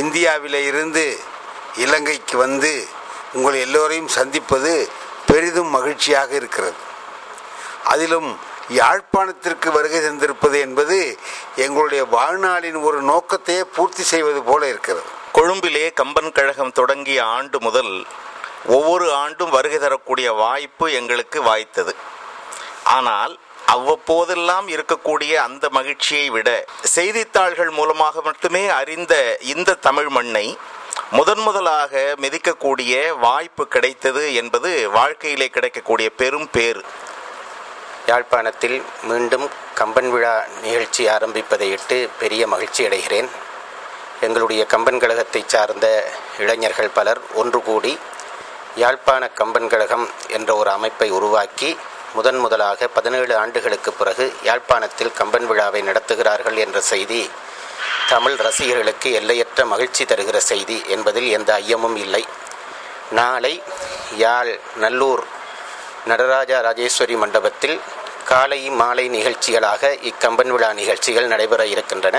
இந்தியாவிலே இருந்து இலங்கைக்கு வந்து உங்கள் எல்லோரையும் சந்திப்பது பெரிதும் மகிழ்ச்சியாக இருக்கிறது. அதிலும் யாழ்ப்பாணத்திற்கு வருகை தந்திருப்பது என்பது எங்களுடைய வாழ்நாளின் ஒரு நோக்கத்தையே பூர்த்தி செய்வது போல இருக்கிறது. கொழும்பிலே கம்பன் கழகம் தொடங்கிய ஆண்டு முதல் ஒவ்வொரு ஆண்டும் வருகை தரக்கூடிய வாய்ப்பு எங்களுக்கு வாய்த்தது. ஆனால் அவ்வப்போதெல்லாம் இருக்கக்கூடிய அந்த மகிழ்ச்சியை விட செய்தித்தாள்கள் மூலமாக மட்டுமே அறிந்த இந்த தமிழ் மண்ணை முதலாக மிதிக்கக்கூடிய வாய்ப்பு கிடைத்தது என்பது வாழ்க்கையிலே கிடைக்கக்கூடிய பெரும் பேறு. யாழ்ப்பாணத்தில் மீண்டும் கம்பன் விழா நிகழ்ச்சி ஆரம்பிப்பதையிட்டு பெரிய மகிழ்ச்சி அடைகிறேன். எங்களுடைய கம்பன் கழகத்தை சார்ந்த இளைஞர்கள் பலர் ஒன்று கூடி யாழ்ப்பாண கம்பன் கழகம் என்ற ஒரு அமைப்பை உருவாக்கி முதலாக 17 ஆண்டுகளுக்கு பிறகு யாழ்ப்பாணத்தில் கம்பன் விழாவை நடத்துகிறார்கள் என்ற செய்தி தமிழ் ரசிகர்களுக்கு எல்லையற்ற மகிழ்ச்சி தருகிற செய்தி என்பதில் எந்த ஐயமும் இல்லை. நாளை யாழ் நல்லூர் நடராஜா ராஜேஸ்வரி மண்டபத்தில் காலை மாலை நிகழ்ச்சிகளாக இக்கம்பன் விழா நிகழ்ச்சிகள் நடைபெற இருக்கின்றன.